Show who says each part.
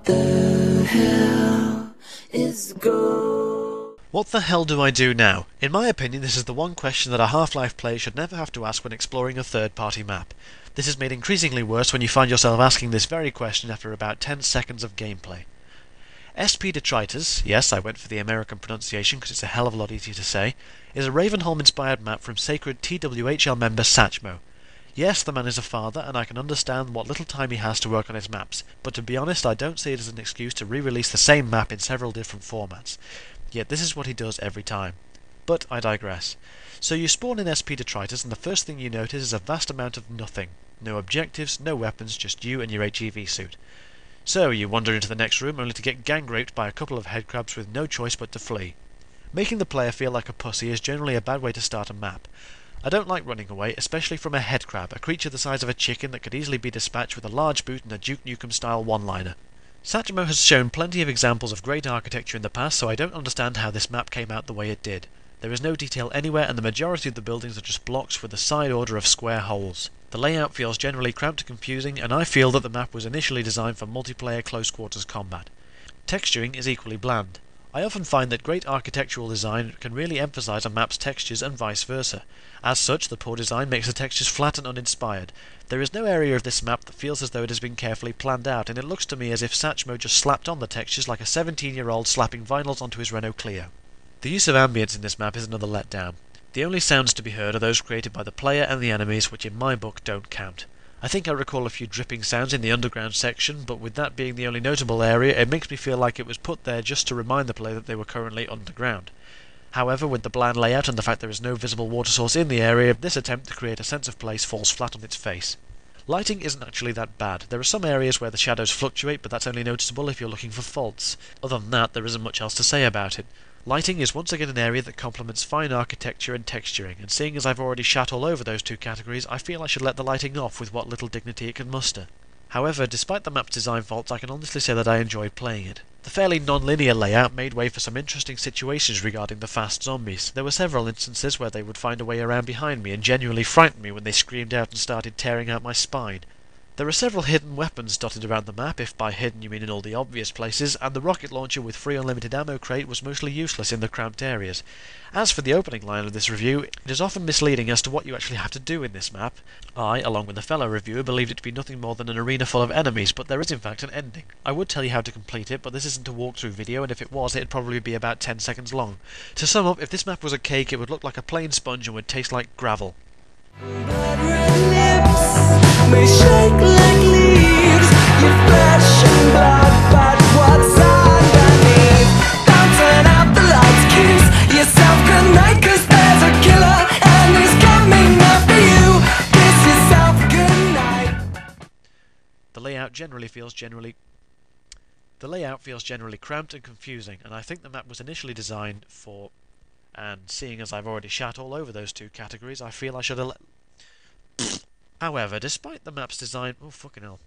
Speaker 1: the hell is gold?
Speaker 2: What the hell do I do now? In my opinion, this is the one question that a Half-Life player should never have to ask when exploring a third-party map. This is made increasingly worse when you find yourself asking this very question after about 10 seconds of gameplay. SP Detritus, yes, I went for the American pronunciation because it's a hell of a lot easier to say, is a Ravenholm-inspired map from sacred TWHL member Satchmo. Yes, the man is a father, and I can understand what little time he has to work on his maps, but to be honest, I don't see it as an excuse to re-release the same map in several different formats. Yet this is what he does every time. But I digress. So you spawn in SP Detritus, and the first thing you notice is a vast amount of nothing. No objectives, no weapons, just you and your HEV suit. So you wander into the next room only to get gang-raped by a couple of headcrabs with no choice but to flee. Making the player feel like a pussy is generally a bad way to start a map. I don't like running away, especially from a headcrab, a creature the size of a chicken that could easily be dispatched with a large boot and a Duke Nukem-style one-liner. Satchmo has shown plenty of examples of great architecture in the past, so I don't understand how this map came out the way it did. There is no detail anywhere, and the majority of the buildings are just blocks with a side order of square holes. The layout feels generally cramped and confusing, and I feel that the map was initially designed for multiplayer close-quarters combat. Texturing is equally bland. I often find that great architectural design can really emphasize a map's textures and vice versa. As such, the poor design makes the textures flat and uninspired. There is no area of this map that feels as though it has been carefully planned out, and it looks to me as if Satchmo just slapped on the textures like a 17-year-old slapping vinyls onto his Renault Clio. The use of ambience in this map is another letdown. The only sounds to be heard are those created by the player and the enemies, which in my book don't count. I think I recall a few dripping sounds in the underground section, but with that being the only notable area, it makes me feel like it was put there just to remind the player that they were currently underground. However, with the bland layout and the fact there is no visible water source in the area, this attempt to create a sense of place falls flat on its face. Lighting isn't actually that bad. There are some areas where the shadows fluctuate, but that's only noticeable if you're looking for faults. Other than that, there isn't much else to say about it. Lighting is once again an area that complements fine architecture and texturing, and seeing as I've already shat all over those two categories, I feel I should let the lighting off with what little dignity it can muster. However, despite the map's design faults, I can honestly say that I enjoyed playing it. The fairly non-linear layout made way for some interesting situations regarding the fast zombies. There were several instances where they would find a way around behind me and genuinely frighten me when they screamed out and started tearing out my spine. There are several hidden weapons dotted around the map, if by hidden you mean in all the obvious places, and the rocket launcher with free unlimited ammo crate was mostly useless in the cramped areas. As for the opening line of this review, it is often misleading as to what you actually have to do in this map. I, along with a fellow reviewer, believed it to be nothing more than an arena full of enemies, but there is in fact an ending. I would tell you how to complete it, but this isn't a walkthrough video, and if it was, it'd probably be about 10 seconds long. To sum up, if this map was a cake, it would look like a plain sponge and would taste like gravel.
Speaker 1: May shake like leaves, your flesh and blood, but what's underneath? Don't turn out the lights, kiss yourself goodnight, 'cause there's a killer and he's coming after you. Kiss yourself goodnight.
Speaker 2: The layout feels generally cramped and confusing, and I think the map was initially designed for, and seeing as I've already shat all over those two categories, I feel I should have let... However, despite the map's design... Oh, fucking hell.